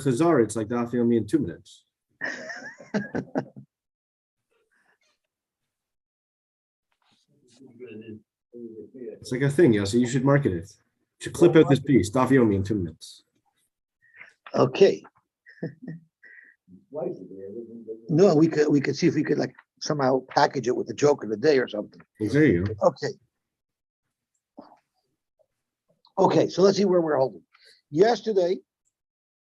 Chazar, it's like Daf Yomi in 2 minutes. It's like a thing, Yosy. You should market it. You should clip out this piece, Daf Yomi in 2 minutes. Okay. No, we could see if we could like somehow package it with the joke of the day or something. Well, there you go. Okay, so let's see where we're holding. Yesterday,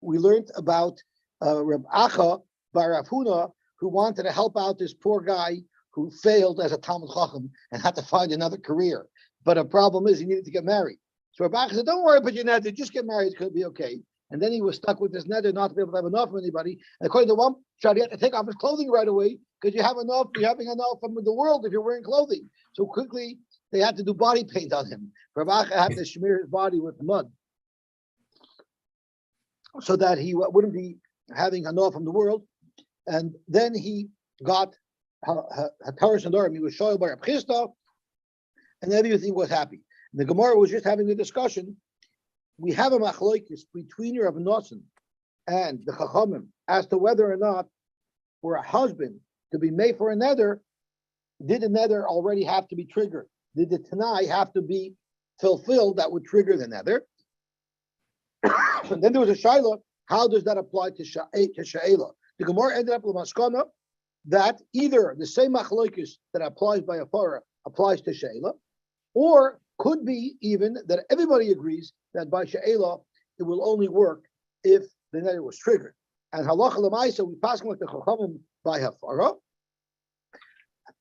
we learned about Reb Acha bar Rav Huna, who wanted to help out this poor guy who failed as a Talmud Chacham and had to find another career. But a problem is he needed to get married. So Reb Acha said, don't worry about your neder, just get married, it's going to be okay. And then he was stuck with this neder not to be able to have enough from anybody. And according to one shot, he had to take off his clothing right away because you're having enough from the world if you're wearing clothing. So quickly, they had to do body paint on him. Reb Acha had to smear his body with mud so that he wouldn't be having enough from the world. And then he got Hataras and Nedarim. He was shoyl by Reb Chisda, and everything was happy. The Gemara was just having a discussion. We have a machlokes between Rav Nosson and the Chachamim as to whether or not for a husband to be made for a neder, did the neder already have to be triggered? Did the Tanai have to be fulfilled that would trigger the neder? And then there was a shaila, how does that apply to Sha'ela? The Gemara ended up with Maskana that either the same machlokes that applies by a Farah applies to Sha'ela, or could be even that everybody agrees that by Sha'ela it will only work if the neder was triggered. And halacha l'maisa, we pass like the Chachamim by Hafara.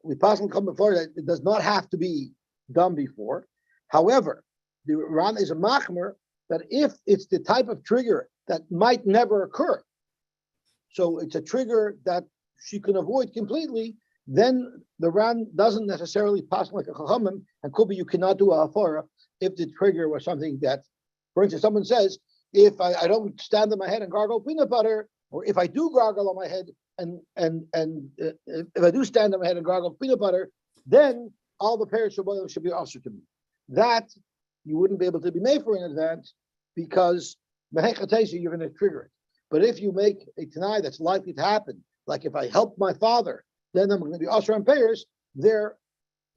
We pass like before that it does not have to be done before. However, the Ran is a machmer that if it's the type of trigger that might never occur, so it's a trigger that she can avoid completely, then the Ran doesn't necessarily pass like a Chachamim, and could be you cannot do a hafara if the trigger was something that, for instance, someone says, if I don't stand on my head and gargle peanut butter, or if I do gargle on my head and if I do stand on my head and gargle peanut butter, then all the parents should be usher to me. That you wouldn't be able to be made for in advance because you're going to trigger it. But if you make a tanai that's likely to happen, like if I help my father, then I'm going to be usher on payers, there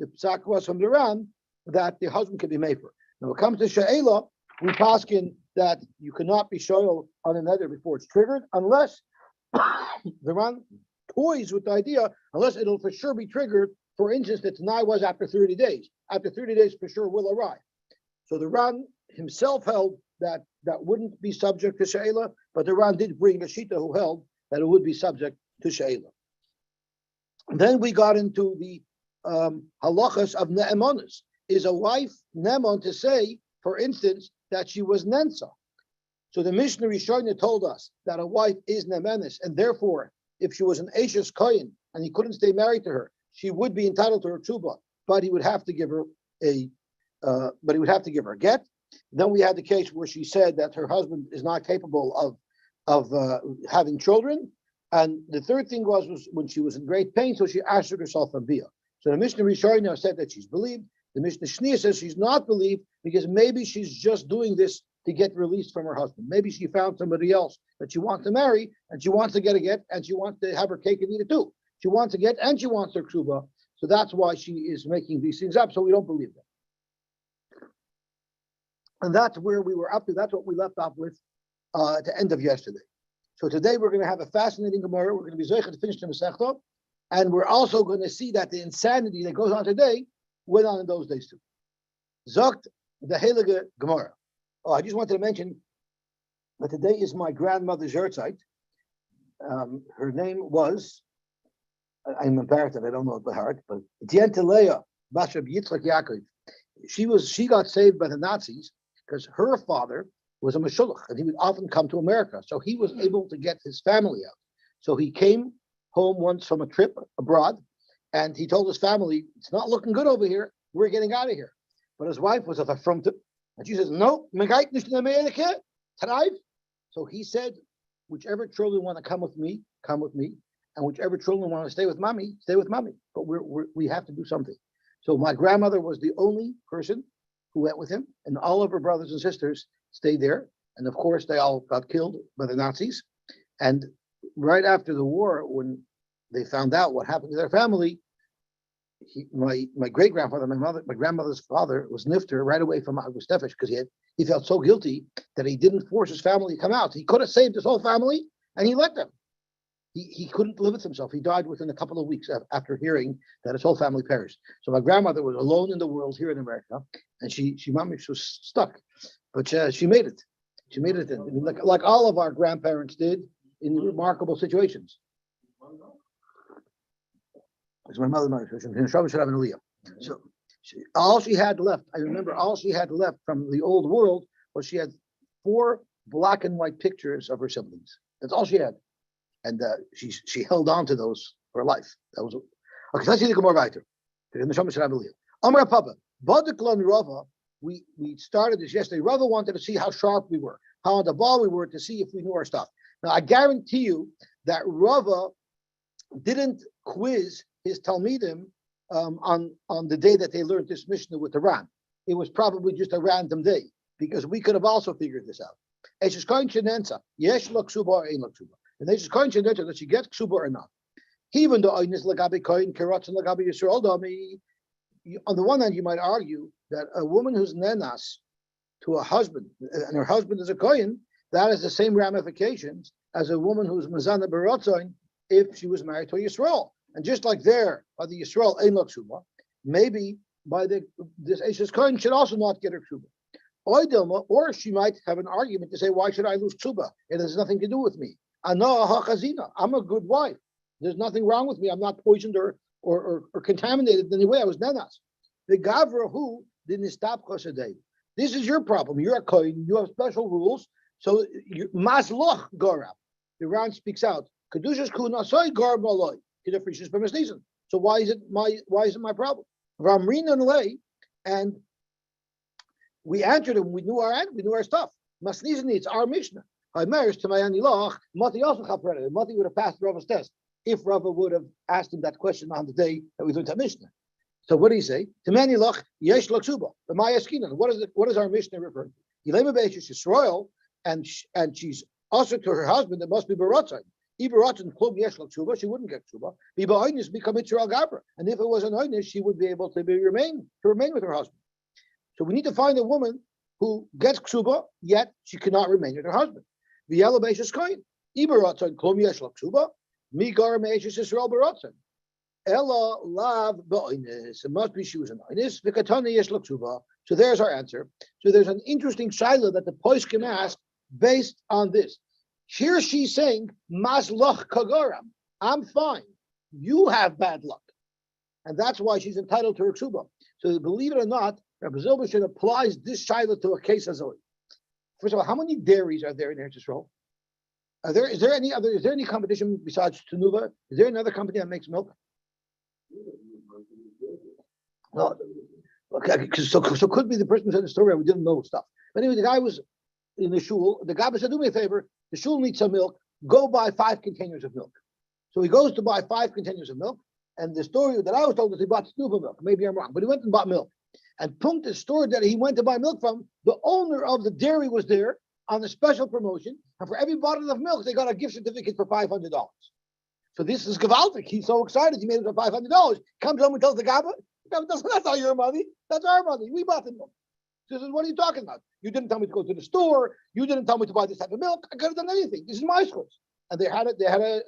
the psak was from the Ran that the husband can be made for. Now when it comes to Sha'ela, we paskin that you cannot be shoyl on a neder before it's triggered, unless the Ran toys with the idea, unless it'll for sure be triggered. For instance, the Tanai was after 30 days. After 30 days, for sure will arrive. So the Ran himself held that that wouldn't be subject to Sha'ela, but the Ran did bring a Shita who held that it would be subject to Sha'ela. Then we got into the halachas of ne'emanis. Is a wife ne'eman to say, for instance, that she was nensa? So the Mishnah Rishonah told us that a wife is ne'emanis, and therefore, if she was an Eishes Kohen and he couldn't stay married to her, she would be entitled to her tshuva, but he would have to give her a get. Then we had the case where she said that her husband is not capable of having children, and the third thing was when she was in great pain, so she asked herself a bia. So the Mishnah Rishonah said that she's believed. The Mishnah Shnia says she's not believed because maybe she's just doing this to get released from her husband. Maybe she found somebody else that she wants to marry, and she wants to get a get, and she wants to have her cake and eat it too. She wants to get, and she wants her ksuba. So that's why she is making these things up. So we don't believe them. And that's where we were up to. That's what we left off with at the end of yesterday. So today we're going to have a fascinating Gemara. We're going to be zeicher to finish the Masechta, and we're also going to see that the insanity that goes on today went on in those days too. Zogt the Heilige Gemara. Oh, I just wanted to mention that today is my grandmother's yahrzeit. Her name was, I'm embarrassed that I don't know it by heart, but Dienteleya Bashab Yitzchak Yaakov. She got saved by the Nazis because her father was a meshulach, and he would often come to America. So he was able to get his family out. So he came home once from a trip abroad, and he told his family, it's not looking good over here. We're getting out of here. But his wife was affronted, and she says, no, so he said, whichever children want to come with me, and whichever children want to stay with mommy, stay with mommy. But we have to do something. So my grandmother was the only person who went with him, and all of her brothers and sisters stayed there. And of course, they all got killed by the Nazis. And right after the war, when they found out what happened to their family, my great grandfather, my grandmother's father was nifter right away from Stefish because he felt so guilty that he didn't force his family to come out. He could have saved his whole family, and he let them. He couldn't live with himself. He died within a couple of weeks after hearing that his whole family perished. So my grandmother was alone in the world here in America, and she was stuck, but she made it. She made it, like all of our grandparents did in remarkable situations. It's my mother, should have an aliyah. So all she had left, I remember, all she had left from the old world was she had 4 black and white pictures of her siblings. That's all she had. And she held on to those for life. That was okay. So let's see the Gemara weiter. Amar Papa, Badaklon Rava. We started this yesterday. Rava wanted to see how sharp we were, how on the ball we were, to see if we knew our stuff. Now I guarantee you that Rava didn't quiz his Talmidim on the day that they learned this Mishnah with the Ran. It was probably just a random day because we could have also figured this out. And they just coin that she gets ksuba or not. Even though on the one hand, you might argue that a woman who's nenas to a husband, and her husband is a kohen, that has the same ramifications as a woman who's mazana berotzain if she was married to a Yisrael. And just like there, by the Yisrael ein lo ksuba, maybe by this Eishes kohen should also not get her ksuba. Or she might have an argument to say, why should I lose ksuba? It has nothing to do with me. I'm a good wife. There's nothing wrong with me. I'm not poisoned or contaminated in any way. I was nenas. The gavra who didn't stop chosadei. This is your problem. You're a kohen. You have special rules. So masloch garab. The Ran speaks out. Kedushas kunasoi garab maloi. So why is it my problem? And we answered him. We knew our stuff. Masnizin, it's our Mishnah. I married to my Anilach, Mati also chapered. Mati would have passed Rava's test if Rava would have asked him that question on the day that we learned that Mishnah. So what did he say? To Manilach, Yesh Laksuba, the Maya Skinan. What is our Mishnah referring to? Yilema Beishish is royal, and she's also to her husband, that must be Baratzai. Ibaratzai Klub Yesh Laksuba, she wouldn't get Ksuba. Biba Oynis become Israel Gabra. And if it was an Oynis, she would be able to remain with her husband. So we need to find a woman who gets Ksuba, yet she cannot remain with her husband. The yellow basis coin. Ibaratzon klum yesh laksuba. Migar meishes Yisrael baratzon. Ella lav ba'oines. It must be she was an oines. V'katana yesh laksuba. So there's our answer. So there's an interesting shaila that the poskim ask based on this. Here she's saying maslach kagaram. I'm fine. You have bad luck, and that's why she's entitled to her ksuba. So believe it or not, Rabbi Zilberstein applies this shaila to a case as well. First of all, how many dairies are there in Eretz Yisrael? Is there any competition besides Tenuva? Is there another company that makes milk? No. Okay, so could be the person who said the story. We didn't know stuff. But anyway, the guy was in the shul. The guy said, "Do me a favor. The shul needs some milk. Go buy 5 containers of milk." So he goes to buy 5 containers of milk. And the story that I was told is he bought Tenuva milk. Maybe I'm wrong, but he went and bought milk. And Punkt, the store that he went to buy milk from, the owner of the dairy was there on a special promotion, and for every bottle of milk, they got a gift certificate for $500. So this is gewaltig. He's so excited. He made it for $500. Comes home and tells the Gabba, that's not your money. That's our money. We bought the milk. This is what are you talking about? You didn't tell me to go to the store. You didn't tell me to buy this type of milk. I could have done anything. This is my schools. And the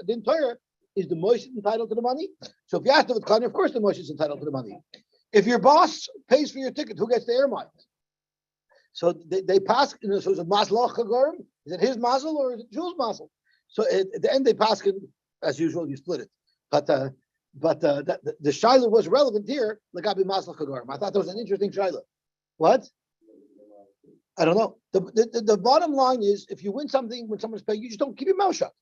entire, is the Moshe entitled to the money? So if you ask the Vatkan, of course the Moshe is entitled to the money. If your boss pays for your ticket, who gets the air miles? So they pass. So is it maslach kagarim? Is it his mazel or is it Jules' mazel? So at the end they pass. As usual, you split it. But the shaila was relevant here. Lagabi maslach kagarim. I thought that was an interesting shaila. What? I don't know. The bottom line is, if you win something when someone's paying, you just don't keep your mouth shut.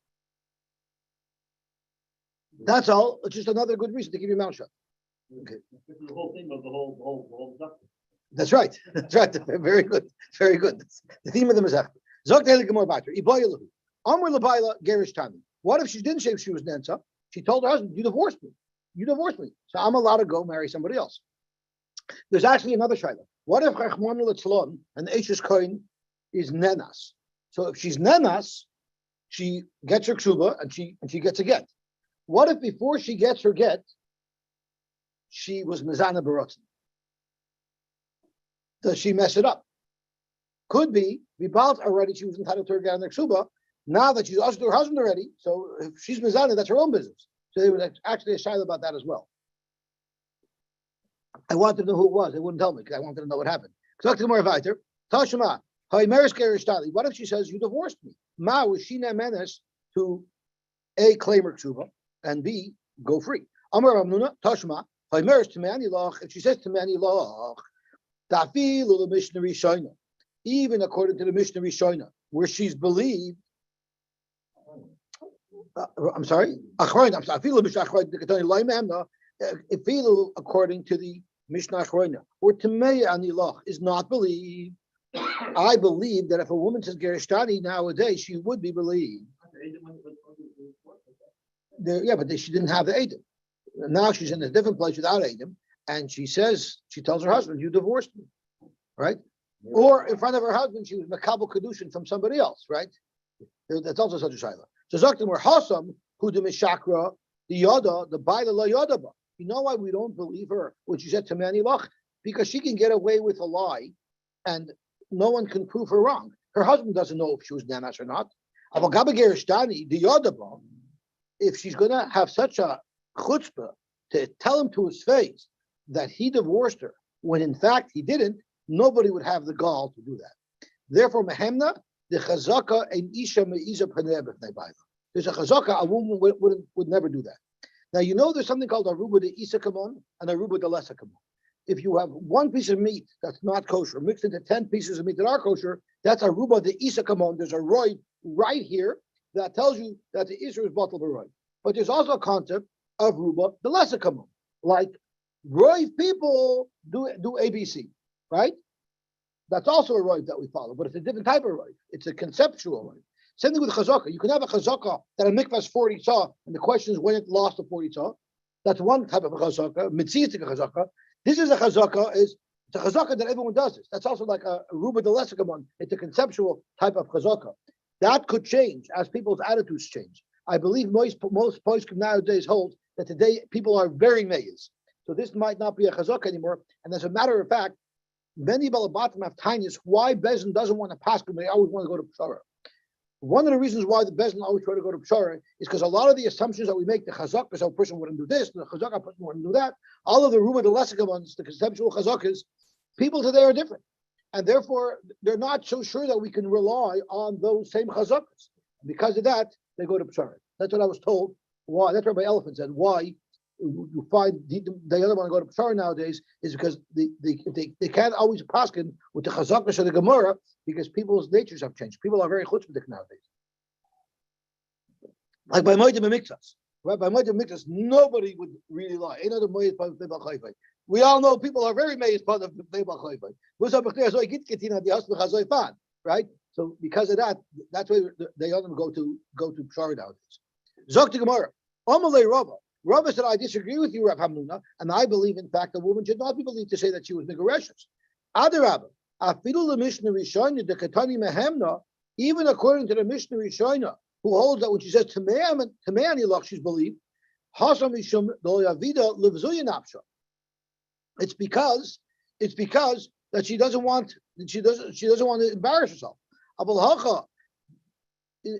That's all. It's just another good reason to keep your mouth shut. Okay. This is the whole thing of the whole stuff. That's right. That's right. Very good. Very good. That's the theme of the Mazeh. Zok Teilig Gemor Bater. Iboyalahu. Amr Labaila Gerish Tani. What if she didn't say she was Nensa? She told her husband, "You divorced me. You divorced me. So I'm allowed to go marry somebody else." There's actually another shayla. What if Rachmana Litzlon and Eishes Kohen is Nenas? So if she's nenas, she gets her ksuba and she gets a get. What if before she gets her get, she was mezana barotzen? Does she mess it up? Could be. Vibalt already, she was entitled to her get on the ksuba. Now that she's also to her husband already, so if she's mezana, that's her own business. So they would actually a shaila about that as well. I wanted to know who it was. They wouldn't tell me because I wanted to know what happened. Tashma, what if she says you divorced me? Ma was she menace to A, claim her ksuba, and B, go free. Amar Ramnuna, Tashma, if she says to Mani Loch, Tafil Mishnah Rishona, even according to the Mishnah Rishona, where she's believed. I'm sorry. According to the Mishnah Achroina, or Tamei Anilach is not believed. I believe that if a woman says Gerishtani nowadays, she would be believed. Yeah, but she didn't have the Edom. Now she's in a different place without Edom, and she tells her husband, "You divorced me," right? Or in front of her husband, she was makabel kedushin from somebody else, right? That's also such a shaila. So Zaktim were Hasam, who the Mishakra, the Yada, the Baila La Yadaba. You know why we don't believe her when she said to Mani Lach? Because she can get away with a lie and no one can prove her wrong. Her husband doesn't know if she was nanas or not. The Yadaba, if she's going to have such a chutzpah to tell him to his face that he divorced her, when in fact he didn't, nobody would have the gall to do that. Therefore, Mehemna, the chazaka and isha me'iza paneh b'fnei bayla. There's a chazaka, a woman would never do that. Now, you know there's something called aruba de isa kamon and aruba de lesa kamon. If you have one piece of meat that's not kosher mixed into 10 pieces of meat that are kosher, that's aruba de isa kamon. There's a roy right here that tells you that the isra is bottled roy. But there's also a concept of ruba de lesa kamon. Like roy people do ABC, right? That's also a roiv that we follow, but it's a different type of roiv. It's a conceptual roiv. Same thing with chazaka. You can have a chazaka that a mikvah is 40 tzah, and the question is when it lost the 40 tzah. That's one type of a chazaka, mitzvistic chazaka. This is a chazaka, it's a chazaka that everyone does this. That's also like a ruba de lesakamon. It's a conceptual type of chazaka. That could change as people's attitudes change. I believe most poskim nowadays hold that today people are very meyes. So this might not be a chazaka anymore. And as a matter of fact, many balabatim have tiniest why Bezin doesn't want to pass, but they always want to go to Pshara. One of the reasons why the Bezin always try to go to Pshara is because a lot of the assumptions that we make, the chazak, so a person wouldn't do this, the chazak, a person wouldn't do that, all of the rumor, the lessica ones, the conceptual chazakas, people today are different. And therefore, they're not so sure that we can rely on those same chazakas. Because of that, they go to Pshara. That's what I was told. Why? That's what my elephant said. Why you find they other want to go to Pshara nowadays is because they can't always paskin with the chazakas or the Gemara because people's natures have changed. People are very chutzpahdik nowadays. Like by Moedim and Miktas, right? By Moedim and Miktas, nobody would really lie. We all know people are very amazed by the right? So because of that, that's why they all go to Pshara nowadays. Zok to Gemara, Amalei Rava. Rava said, I disagree with you, Rav Hamnuna, and I believe, in fact, a woman should not be believed to say that she was Megareshus. Adarabba, Afidu the Mishnah Rishona, the Katani Mehemna, even according to the Mishnah Rishona, who holds that when she says Tameani Lach, she's believed, Hasam Mishum Doyavida Livzuyan Apsha. It's because that she doesn't want to embarrass herself.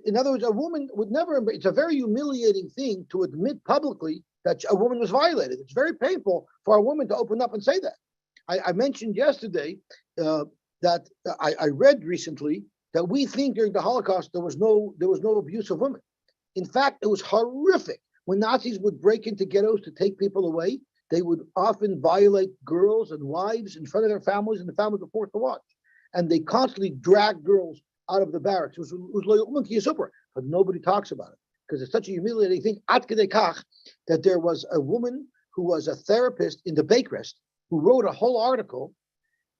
In other words, a woman would never. It's a very humiliating thing to admit publicly that a woman was violated. It's very painful for a woman to open up and say that. I mentioned yesterday that I read recently that we think during the Holocaust there was no abuse of women. In fact, it was horrific. When Nazis would break into ghettos to take people away, they would often violate girls and wives in front of their families, and the families were forced to watch. And they constantly dragged girls out of the barracks. It was super, but nobody talks about it because it's such a humiliating thing. At Kedekach, that there was a woman who was a therapist in the Bakerest who wrote a whole article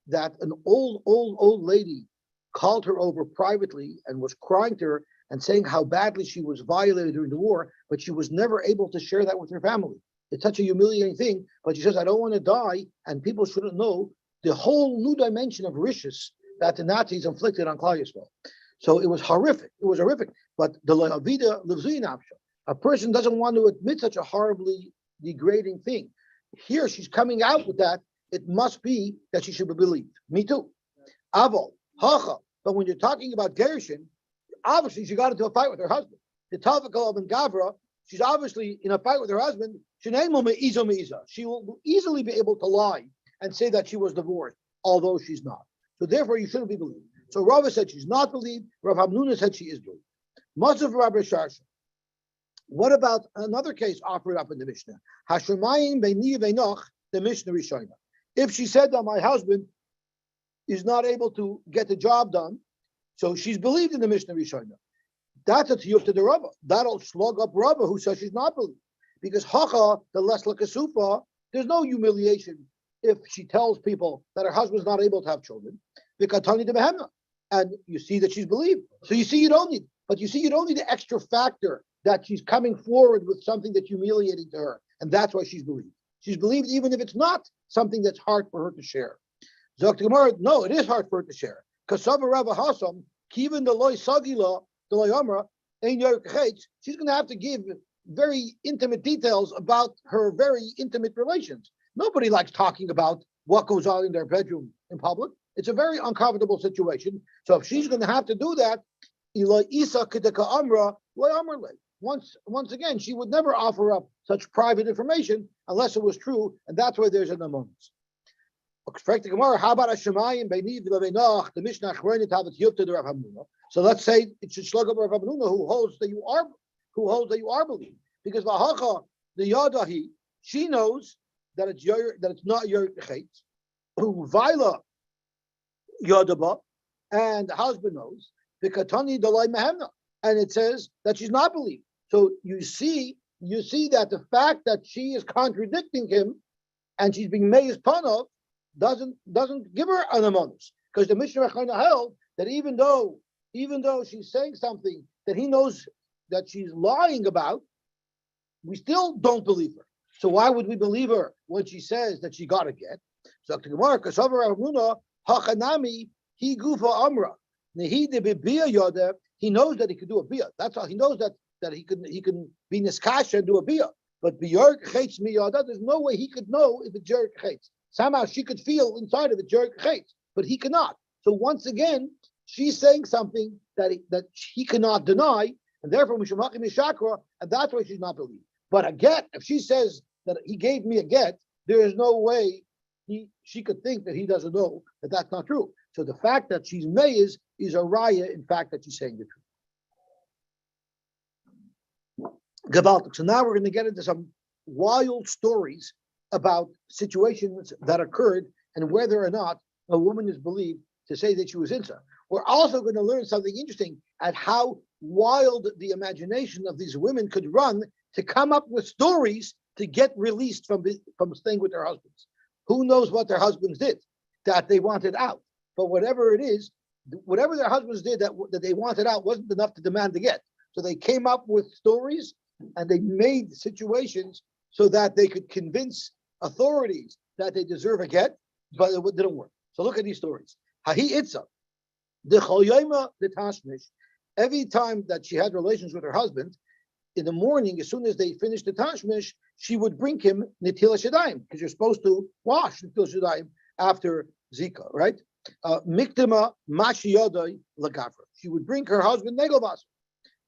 that an old lady called her over privately and was crying to her and saying how badly she was violated during the war, but she was never able to share that with her family. It's such a humiliating thing, but she says, I don't want to die, and people shouldn't know the whole new dimension of rishus that the Nazis inflicted on Klal Yisrael. So it was horrific. It was horrific. But the Le'avida Levzuin Apsha, a person doesn't want to admit such a horribly degrading thing. Here she's coming out with that. It must be that she should be believed. Me too. Aval, Hacha. But when you're talking about Gershon, obviously she got into a fight with her husband. The Tavakal and Gavra, she's obviously in a fight with her husband. She will easily be able to lie and say that she was divorced, although she's not. So therefore, you shouldn't be believed. So Rava said she's not believed. Rav Hamnuna said she is believed. Masav Rabbi Sharsha. What about another case offered up in the Mishnah? Hashemayim beini veinoch, the Mishnah Rishona. If she said that my husband is not able to get the job done, so she's believed in the Mishnah Rishona. That's a tiyuf to the Rava. That'll slug up Rava who says she's not believed. Because Hacha, the less lakasufa, there's no humiliation if she tells people that her husband's not able to have children. Vikatani de behemna. And you see that she's believed. So you see you don't need the extra factor that she's coming forward with something that's humiliating to her. And that's why she's believed. She's believed even if it's not something that's hard for her to share. Zok Gemara, no, it is hard for her to share. Kasava Rava Hasam, Kivan the loy sagila, the loy amra, she's going to have to give very intimate details about her very intimate relations. Nobody likes talking about what goes on in their bedroom in public. It's a very uncomfortable situation. So if she's going to have to do that, once again, she would never offer up such private information unless it was true, and that's why there's an amonis. How about the Mishnah to Rav Hamnuna? So let's say it should slug up Rav Hamnuna who holds that you are believed, because Vahacha the Yadahi, she knows that it's not your chetz. Who Vaila Yadaba, and the husband knows the Katani Dalai Mehemna, and it says that she's not believed. So you see that the fact that she is contradicting him and she's being made as panav doesn't give her an amonus, because the Mishnah held that even though she's saying something that he knows that she's lying about, we still don't believe her. So why would we believe her when she says that she got a get? So Hachanami, he gufa amra. He knows that he could do a bia. That's how he knows that he can be niskasha and do a bia. But b'yark chetz miyada, there's no way he could know if it's jerk chetz. Somehow she could feel inside of it jerk chetz, but he cannot. So once again, she's saying something that he cannot deny, and therefore mishumachim mishakra, and that's why she's not believed. But a get, if she says that he gave me a get, there is no way she could think that he doesn't know that that's not true. So the fact that she's meiz is a raya, in fact, that she's saying the truth. Gabaltic. So now we're going to get into some wild stories about situations that occurred and whether or not a woman is believed to say that she was insa. We're also going to learn something interesting at how wild the imagination of these women could run to come up with stories to get released from staying with their husbands. Who knows what their husbands did that they wanted out? But whatever it is, whatever their husbands did that they wanted out wasn't enough to demand to get. So they came up with stories and they made situations so that they could convince authorities that they deserve a get, but it didn't work. So look at these stories. Hahi Itza, the Cholyema the Tashmish, every time that she had relations with her husband, in the morning, as soon as they finished the Tashmish, she would bring him Nitila Shadayim, because you're supposed to wash Nitila Shadayim after Zika, right? Miktima Mashi Yodai Lagafra. She would bring her husband Negelvas.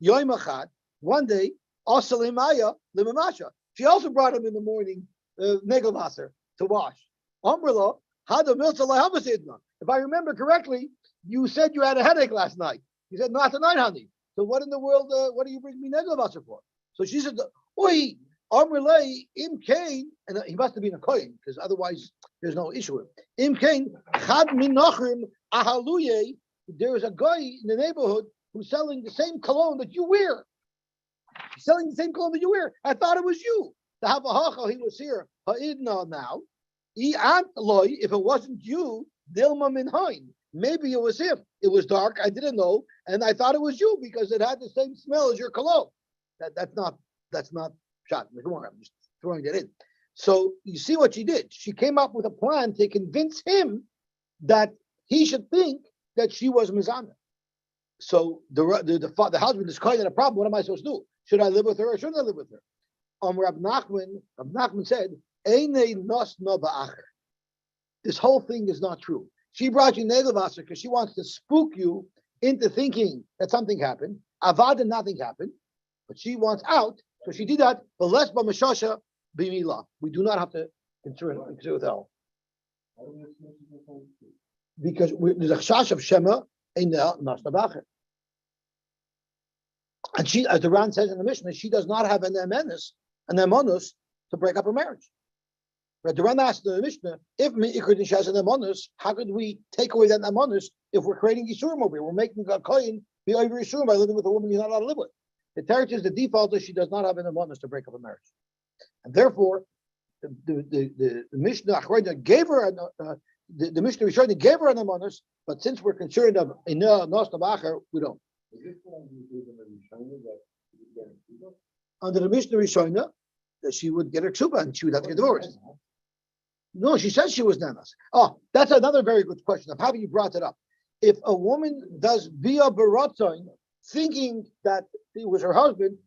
Yoim Achad, one day, Asalimaya Limamasha. She also brought him in the morning Negelvasser to wash. Amrla, Hada Milsa Lahamasidna. If I remember correctly, you said you had a headache last night. You said, not tonight, honey. So what in the world, what do you bring me Negelvasser for? So she said, Oi, Amrlei, Im Kain, and he must have been a Kohen, because otherwise there's no issue with it. Im Kain, Chad Minachrim Ahaluye, there is a guy in the neighborhood who's selling the same cologne that you wear. He's selling the same cologne that you wear. I thought it was you. To have a hacha, he was here. Ha'idna now. If it wasn't you, Dilma min hain. Maybe it was him. It was dark. I didn't know, and I thought it was you because it had the same smell as your cologne. That's not shot. Come on, I'm just throwing that in. So you see what she did. She came up with a plan to convince him that he should think that she was mizana. So the husband is kind of a problem. What am I supposed to do? Should I live with her or shouldn't I live with her? Rab Nachman said, "Einei nos no ba'acher." This whole thing is not true. She brought you Negavasser because she wants to spook you into thinking that something happened. Avad and nothing happened, but she wants out, so she did that. But less b'mashasha b'mila. We do not have to consider with hell because there's a chash of shema in the nos no ba'acher. And she, as the Ran says in the Mishnah, she does not have an emonus to break up her marriage. But the Ran asked in the Mishnah, if she has an emonus, how could we take away that emonus if we're creating Yisurim over here? We're making a kohen be over Yisurim by living with a woman you're not allowed to live with. The territory is the default is she does not have an emonus to break up a marriage. And therefore, the Mishnah gave her the Mishnah Rishonah gave her an emonus, but since we're concerned of Ina Nos Nabacher, we don't. Under the Mishnah Rishonah, that she would get her ksuba and she would have to get divorced. No, she says she was nanas. Oh, that's another very good question. I'm happy you brought it up. If a woman does via baratzon, thinking that it was her husband,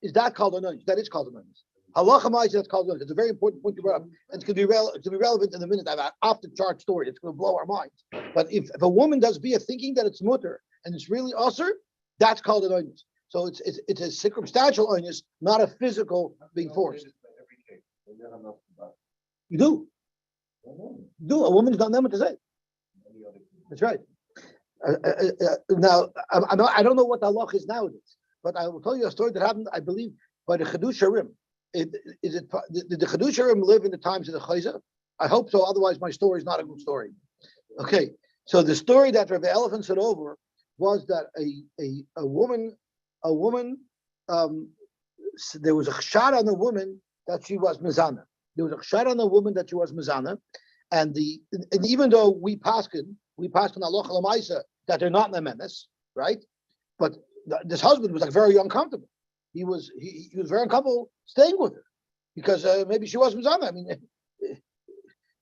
is that called an onis? That is called an onis. Halacha ma'aseh, that's called an onis. It's a very important point you brought up, and it's going to be relevant in a minute. I have an off-the-chart story. It's going to blow our minds. But if a woman does via thinking that it's mutter and it's really usher, that's called an onis. So it's a circumstantial onis, not a physical being forced. You do. A woman's not known what to say. That's right. Now, I don't know what the halach is nowadays, but I will tell you a story that happened, I believe, by the Chidusharim. Did the Chidusharim live in the times of the Chayza? I hope so. Otherwise, my story is not a good story. Okay, so the story that Rabbi Elephant said over was that a woman, there was a chshad on the woman that she was mizana. There was a chshad on the woman that she was mizana, and even though we paskin halacha l'maisa that they're not nemenes, right? But this husband was like very uncomfortable. He was very uncomfortable staying with her because maybe she was mizana. I mean,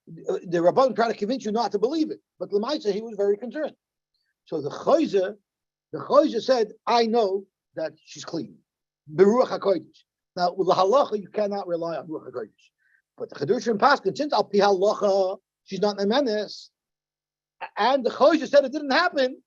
the Rabban tried to convince you not to believe it, but l'maisa he was very concerned. So the chayza said, "I know that she's clean." Beruach hakodesh. Now with the halacha you cannot rely on ruach hakodesh. But the Chedushim Paskin, since al pi halacha, she's not nemenes, and the Chosha said it didn't happen,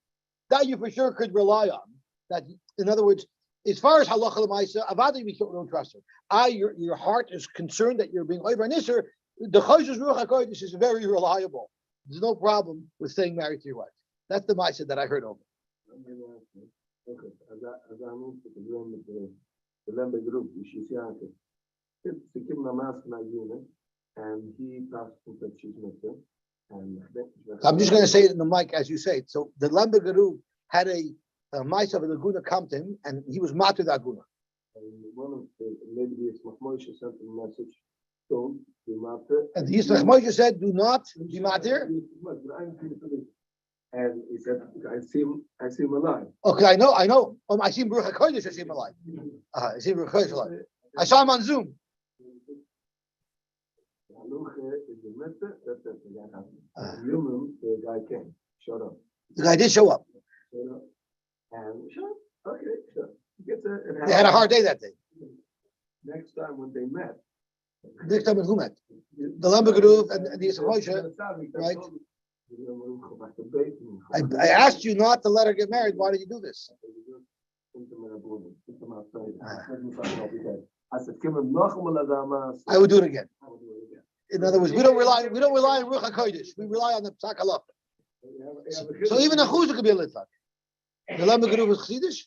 that you for sure could rely on. That, in other words, as far as halacha l'maisa, avadi we don't trust her. Your heart is concerned that you're being over and isser. The Chosha's ruach hakodesh is very reliable. There's no problem with staying married to your wife. That's the maisa that I heard over. And he passed that she's missing. I'm just going to say it in the mic as you say it. So the Lembe Geruv had a mice of an aguna come to him, and he was matir the aguna. One of the maybe the Yismach Moshe sent him a message. Don't be matir. And the Yismach Moshe said, "Do not be matir." And he said, "I see him alive." Okay, I know. I see him Baruch HaKodesh. I see him alive. I see him Baruch HaKodesh alive. I saw him on Zoom. The guy came, showed up. The guy did show up. And sure, okay, sure. They had a hard day that day. Next time when they met. Next time when who met? The Lembe Geruv and the Yismach Moshe, right? I asked you not to let her get married. Why did you do this? I would do it again. In other words, we don't rely on Ruach HaKodesh. We rely on the Psak Halach. So even a Chuzah could be a Litvak. The Lembe Geruv was Chassidish?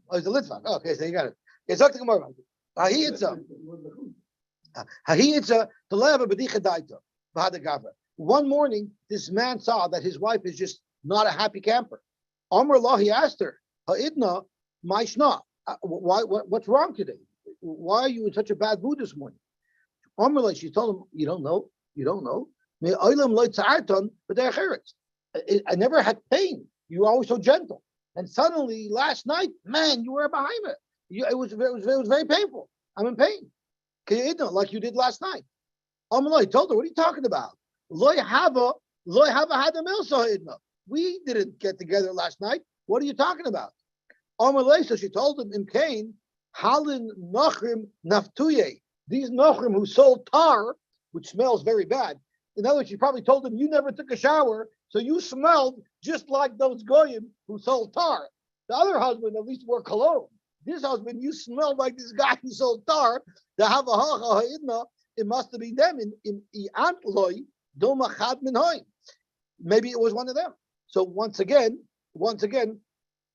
Oh, he's a Litvak. Oh, okay, so you got it. Okay, talk to Gemara. Hahi Itza, the Leva B'dicha Daita, B'hada Gavra. One morning, this man saw that his wife is just not a happy camper. Amr Allah, he asked her, Ha'idna, Maishna, what's wrong today? Why are you in such a bad mood this morning? Amr Allah, she told him, you don't know. I never had pain. You were always so gentle. And suddenly, last night, man, you were behind it. It was very painful. I'm in pain. Like you did last night. Amr Allah, he told her, what are you talking about? We didn't get together last night. What are you talking about? Amalei, so she told him, in Cain, Halin Nachrim Naftuye. These Nachrim who sold tar, which smells very bad. In other words, she probably told him, you never took a shower, so you smelled just like those goyim who sold tar. The other husband at least wore cologne. This husband, you smelled like this guy who sold tar. It must have been them in Antloi Doma Chad Min Hoy. Maybe it was one of them. So once again,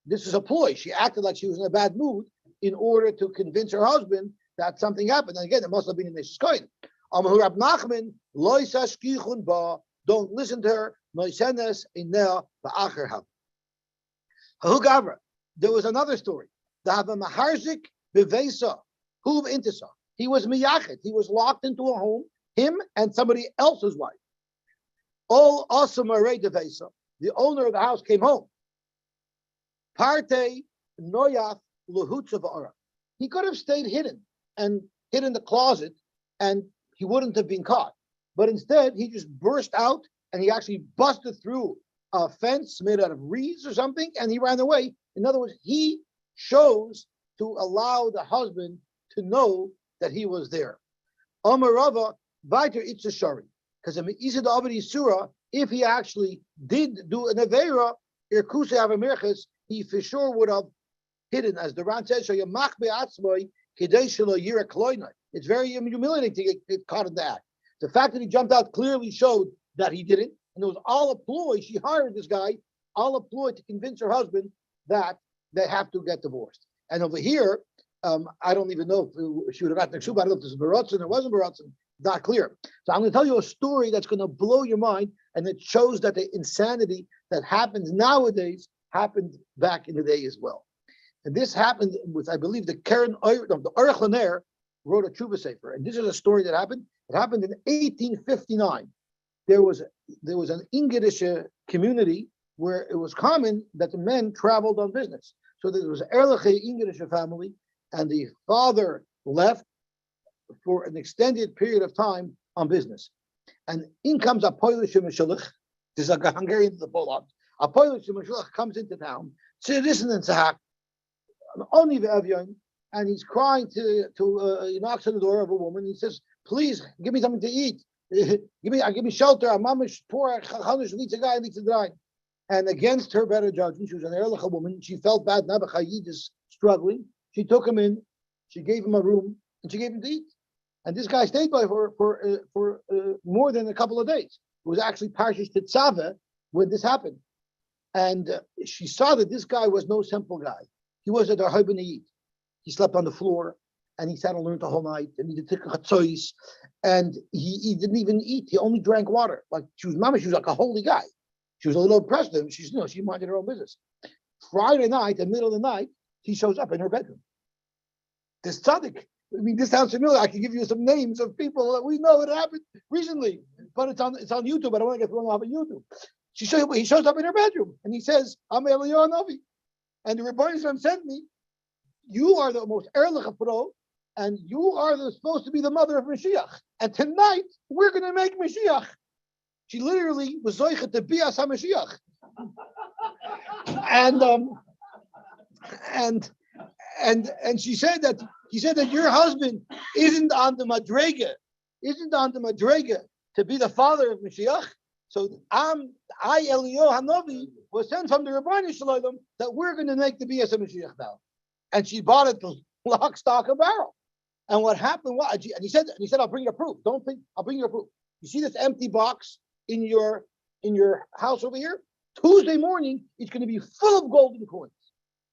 this is a ploy. She acted like she was in a bad mood in order to convince her husband that something happened. And again, it must have been in the Shkoin. Rab Nachman, don't listen to her. There was another story. He was miyachet. He was locked into a home, him and somebody else's wife. All awesome array devesa. The owner of the house came home. Parte noyaf luhutzavara. He could have stayed hidden and hid in the closet, and he wouldn't have been caught. But instead, he just burst out and he actually busted through a fence made out of reeds or something, and he ran away. In other words, he chose to allow the husband to know that he was there. Amarava Viter Itzashari. Because if he actually did do an Avera, he for sure would have hidden, as the Ran says, it's very humiliating to get caught in the act. The fact that he jumped out clearly showed that he didn't, and it was all a ploy. She hired this guy, all a ploy to convince her husband that they have to get divorced. And over here, I don't even know if she would have gotten the shuba. I don't know if this is Baratzen or wasn't Baratzen. Not clear. So I'm going to tell you a story that's going to blow your mind, and it shows that the insanity that happens nowadays happened back in the day as well. And this happened with, I believe, the Aruch LaNer wrote a Tshuva Sefer, and this is a story that happened. It happened in 1859. There was an English community where it was common that the men traveled on business. So there was an Erliche English family, and the father left for an extended period of time on business. And in comes a Polish Meshulach. This is a Hungarian to Poland. A Polish Meshulach comes into town, and he's crying he knocks on the door of a woman. He says, please, give me something to eat. give me shelter. I'm poor. And against her better judgment, she was an Erlich woman. She felt bad. Nabachayid is struggling. She took him in. She gave him a room, and she gave him to eat. And this guy stayed by her for more than a couple of days. It was actually Parshish Tetzaveh when this happened. And she saw that this guy was no simple guy. He was at her husband to eat. He slept on the floor, and he sat and learned the whole night, and he did chatzos, and he didn't even eat. He only drank water. Like she was like a holy guy. She was a little impressed with him. She minded her own business. Friday night, in the middle of the night, he shows up in her bedroom. This tzaddik. I mean, this sounds familiar. I can give you some names of people that we know it happened recently, but it's on YouTube. I don't want to get thrown off of YouTube. He shows up in her bedroom and he says, "I'm Eliyahu Novi," and the Rebbeinu Shalom sent me. You are the most Erlich Pro, and you are supposed to be the mother of Mashiach. And tonight we're going to make Mashiach. She literally was zoichet to bias HaMashiach. And she said that your husband isn't on the madrega to be the father of Mashiach. So I Eliyahu Hanavi was sent from the Rebbeinu Shalom that we're going to make the bias of Mashiach now. And she bought it to lock, stock, and barrel. And what happened was, and he said, I'll bring you a proof. Don't think I'll bring you a proof. You see this empty box in your house over here? Tuesday morning, it's going to be full of golden coins.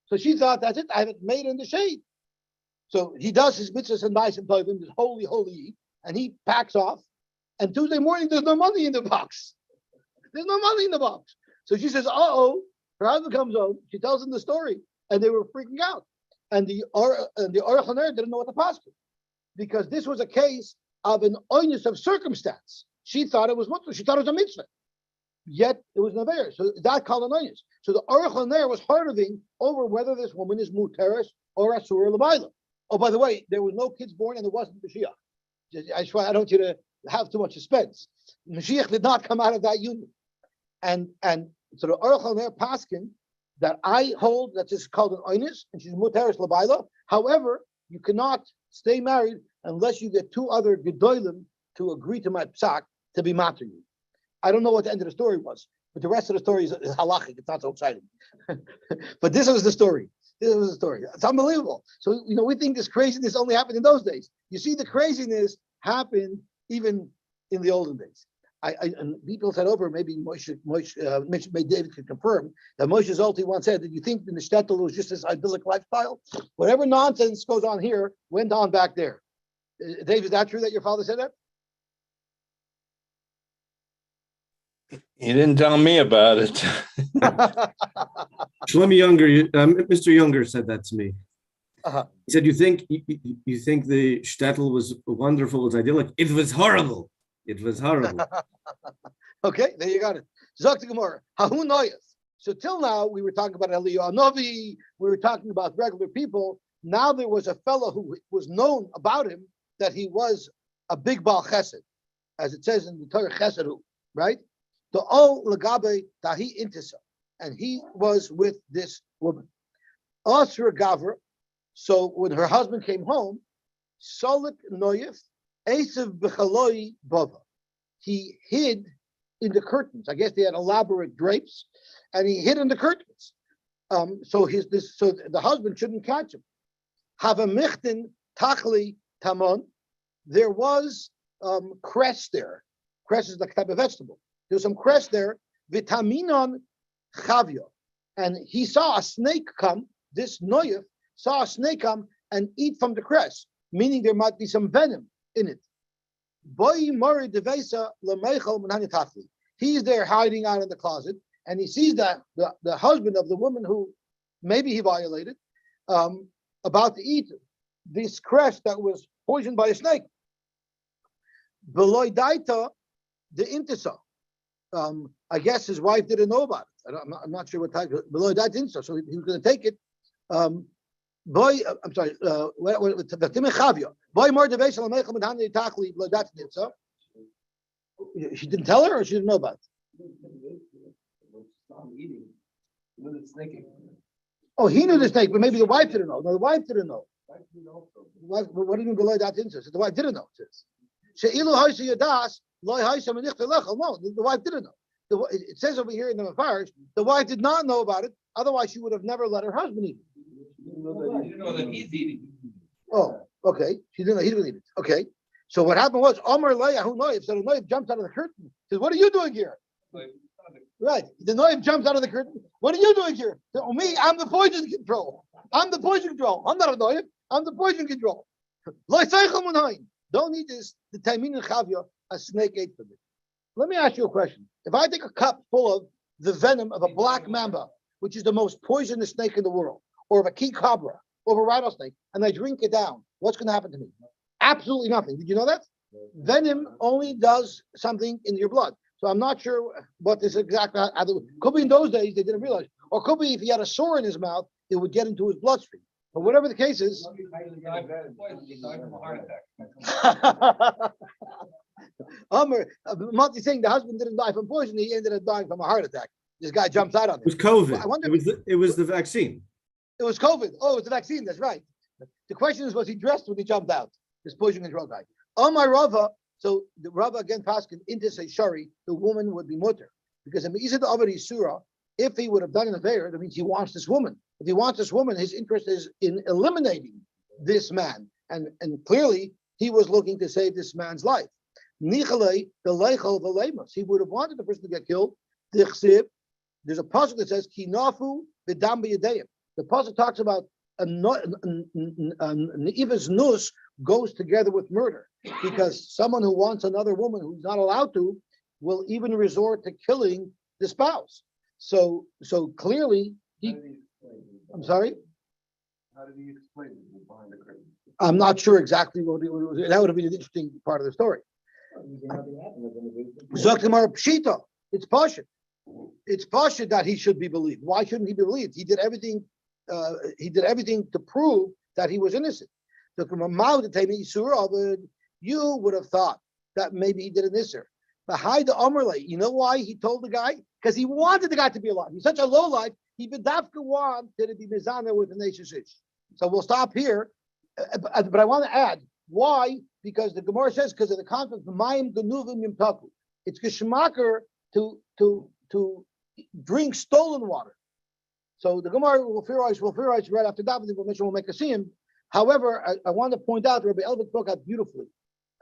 So she thought, that's it. I have it made in the shade. So he does his mitzvahs and nice and tovim, this holy, and he packs off. And Tuesday morning, there's no money in the box. There's no money in the box. So she says, her husband comes home. She tells him the story, and they were freaking out. And the Aruch LaNer didn't know what to pass, because this was a case of an oinus of circumstance. She thought it was mutzvah. She thought it was a mitzvah. Yet it was an aver. So that called an oinus. So the Aruch LaNer was harving over whether this woman is muteres or asur l'bayla. Oh, by the way, there were no kids born, and it wasn't Mashiach. I don't want you to have too much suspense. Mashiach did not come out of that union. And so the Aruch LaNer paskin that I hold that this is called an oinus, and she's muteris labaila. However, you cannot stay married unless you get two other gedolim to agree to my psak to be mater you. I don't know what the end of the story was, but the rest of the story is halachic. It's not so exciting. But this was the story. This was the story. It's unbelievable. So, we think this craziness only happened in those days. You see, the craziness happened even in the olden days. And people said over, maybe David could confirm that Moshe Zolty once said, did you think in the shtetl was just this idyllic lifestyle? Whatever nonsense goes on here went on back there. Dave, is that true that your father said that? He didn't tell me about it. Shlomi Younger, Mr. Younger said that to me. Uh-huh. He said, you think the shtetl was wonderful, was idyllic? It was horrible. It was horrible. Okay, there you got it. Zok Gemara. Hahu noyas. So till now we were talking about Eliyahu Novi. We were talking about regular people. Now there was a fellow who was known about him that he was a big Baal Chesed, as it says in the Torah Chesed, right? The O Lagabe Tahi Intisa, and he was with this woman. Asra Gavra. So when her husband came home, Solik Noyef, Esav Bechaloi Bava. He hid in the curtains. I guess they had elaborate drapes, and he hid in the curtains. So the husband shouldn't catch him. Havamichtin Tachli Tamon. There was cress there. Cress is like a type of vegetable. There was some cress there. Vitaminon Chavio. And he saw a snake come. This Noyef saw a snake come and eat from the cress, meaning there might be some venom in it. He's there hiding out in the closet, and he sees that the husband of the woman who maybe he violated, about to eat this cress that was poisoned by a snake. Beloy daita the intisa. I guess his wife didn't know about it. I'm not sure what type. Beloy daita intisa, so he was going to take it. I'm sorry. She didn't tell her, or she didn't know about it. Oh, he knew the snake, but maybe the wife didn't know. No, the wife didn't know. What do you mean below that instance? The wife didn't know. No, the wife didn't know. It says over here in the Mefarish, the wife did not know about it. Otherwise, she would have never let her husband eat it. You didn't know that he's eating. Oh, okay. She didn't know he didn't eat it. Okay. So what happened was Omar Leah, Noyev, so the Noyev jumped out of the curtain. Says, "What are you doing here?" Right. The Noyev jumps out of the curtain. "What are you doing here?" "Oh, me, I'm the poison control. I'm the poison control. I'm not a Noyev. I'm the poison control." Don't eat this. The Taimin and Chavya, a snake ate from it. Let me ask you a question. If I take a cup full of the venom of a black mamba, which is the most poisonous snake in the world, or of a key cobra, or of a rattlesnake, and I drink it down, what's going to happen to me? Absolutely nothing. Did you know that? Venom only does something in your blood. So I'm not sure what this exactly. Could be in those days they didn't realize, or could be if he had a sore in his mouth, it would get into his bloodstream. But whatever the case is. Monty's saying the husband didn't die from poison; he ended up dying from a heart attack. This guy jumps out on him. It was COVID. It was the vaccine. It was COVID. Oh, it's the vaccine. That's right. The question is, was he dressed when he jumped out? This poison control guy. On my Rava, so the Rava again paskin into say shari, the woman would be mutter. Because in Isad Avadi Surah, if he would have done an affair, that means he wants this woman. If he wants this woman, his interest is in eliminating this man. And clearly he was looking to save this man's life. Nichalei, the leichel, the lemos. He would have wanted the person to get killed. There's a pasuk that says, Kinafu b'dam b'yadayim. The pasuk talks about Ne'iva's nus goes together with murder, because someone who wants another woman who's not allowed to will even resort to killing the spouse. So clearly he. I'm sorry. How did he explain it behind the curtain? I'm not sure exactly what it was. That would have been an interesting part of the story. Zoktimar Pshita. It's Pasha. It's Pasha that he should be believed. Why shouldn't he be believed? He did everything. He did everything to prove that he was innocent. So you would have thought that maybe he did an isser. But hide the Amrle. You know why he told the guy? Because he wanted the guy to be alive. He's such a low life. he bedafka want to be mizana with the nation ish. So we'll stop here. But I want to add why, because the Gemara says because of the concept of mayim genuvim yimtaku. It's geschmacker to drink stolen water. So the Gemara will theorize right after davening. We'll make a siyum. However, I want to point out Rabbi Elvin spoke out beautifully.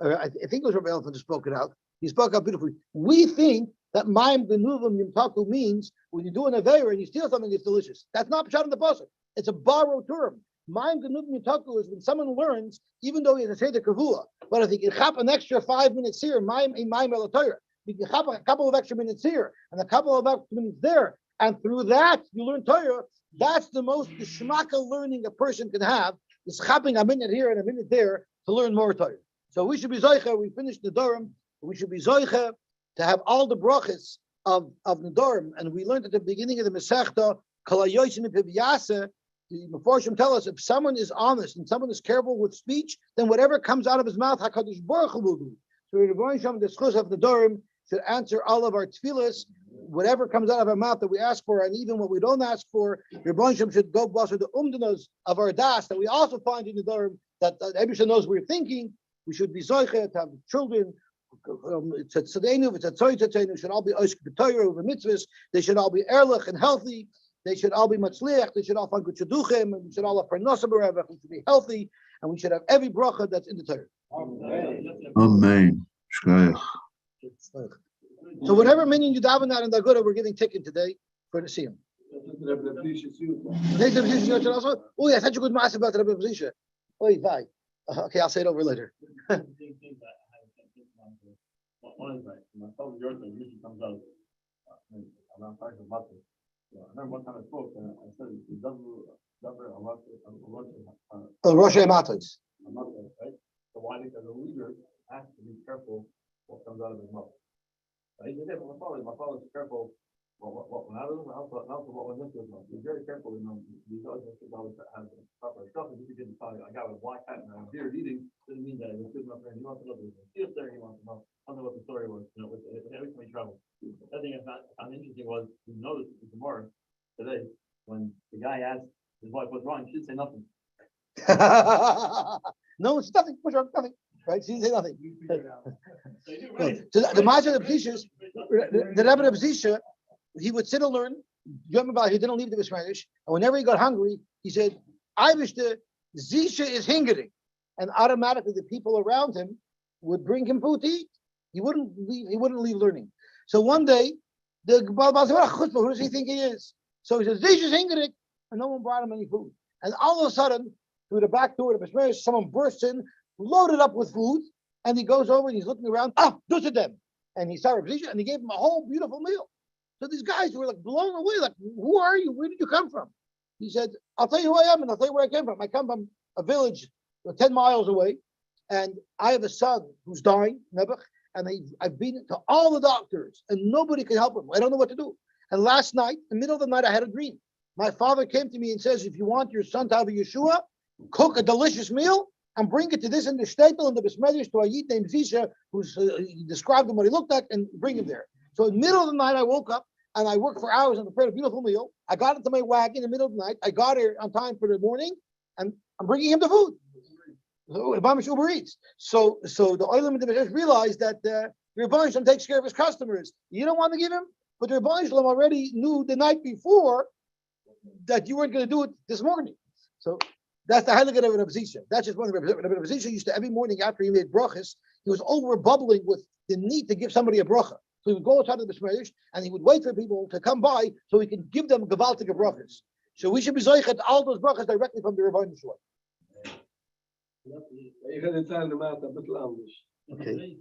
I think it was Rabbi Elvin who spoke it out. He spoke out beautifully. We think that mayim genuvim yimtaku means when you do an aveira and you steal something, it's delicious. That's not pshat in the pasuk. It's a borrowed term. Mayim genuvim yimtaku is when someone learns, even though he has a seder kavua, but if he can chop an extra 5 minutes here, mayim el Torah, he can chop a couple of extra minutes here and a couple of extra minutes there, and through that you learn Torah. That's the most geschmacka learning a person can have, is chopping a minute here and a minute there to learn more Torah. So we should be zoicha. We finished the Nedarim. We should be zoicha to have all the brachas of Nedarim, and we learned at the beginning of the Masechta, Kol Yosy mipiv yaseh. The Mefarshim tell us if someone is honest and someone is careful with speech, then whatever comes out of his mouth, Hakadosh Baruch Hu will do. So the schus of the Nedarim should answer all of our tefillas. Whatever comes out of our mouth that we ask for, and even what we don't ask for, Rebbeinu Shem should go bust the umdanos of our das that we also find in the Nedarim that everyone knows we're thinking. We should be zoiche to have children. It's a tzadenu, it's a tzoy should all be oishk b'Torah over mitzvahs. They should all be erlich and healthy. They should all be matzliach. They should all find good shaduchim, and we should all have parnasa b'revach. We should be healthy, and we should have every bracha that's in the Torah. Amen. Shkayach. So whatever minion you daven out in the Agudah, we're giving ticket today for the siyum. Oh, yeah, such a good mass about the Rebbe B'Zisha. Oh, bye. Okay, I'll say it over later. One is right. My phone Yosy usually comes out around 5 o'clock. I remember one time I spoke and I said it doesn't Rosh Hashanah. right? So why? Because a leader has to be careful what comes out of his mouth. Right? My father's careful. What when I was also what went into his mouth. He's very careful. He always has proper stuff. If you didn't tell you, I got a black hat and a beard eating, doesn't mean that it was good enough for him. He wants to know if there's there. He wants to know. I don't know what the story was. With every time he traveled. The other thing I found interesting was we noticed the Gemara today when the guy asked his wife what's wrong, she didn't say nothing. No, it's nothing. Push on nothing. Right? She didn't say nothing. So the Mazal of B'Zisha, the Rebbe of B'Zisha, he would sit and learn. You remember he didn't leave the Spanish, and whenever he got hungry, he said, "I wish the Zisha is hingering," and automatically the people around him would bring him food to eat. He wouldn't leave learning. So one day, the Baal said, "Who does he think he is?" So he says, "Zisha is hingering," and no one brought him any food. And all of a sudden, through the back door of the Spanish, someone bursts in, loaded up with food, and he goes over and he's looking around. Those are them, and he saw Rabbi Zisha, and he gave him a whole beautiful meal. So these guys were like blown away, like, "Who are you? Where did you come from?" He said, "I'll tell you who I am, and I'll tell you where I came from. I come from a village 10 miles away, and I have a son who's dying, Nebuch, and I've been to all the doctors, and nobody can help him. I don't know what to do. And last night, in the middle of the night, I had a dream. My father came to me and says, if you want your son to have a Yeshua, cook a delicious meal and bring it to this in the shtetl and the besmedish to a yid named Zisha, he described him what he looked like, and bring him there. So in the middle of the night, I woke up and I worked for hours and prepared a beautiful meal. I got into my wagon in the middle of the night. I got here on time for the morning, and I'm bringing him the food. So the Olam and the B'Shesh realized that the Rebbeinu Shalom takes care of his customers. You don't want to give him, but the Rebbeinu Shalom already knew the night before that you weren't going to do it this morning. So that's the highlight of Rebbe Zisha. That's just one of Rebbe Zisha used to, every morning after he made brachas, he was over bubbling with the need to give somebody a bracha. So he would go outside of the B'Smedish and he would wait for people to come by so he can give them gewaltige brachas. So we should be zoichet all those brachas directly from the Rebbeinu Shalom. Je gaat het aan de maat, dat het anders. Okay.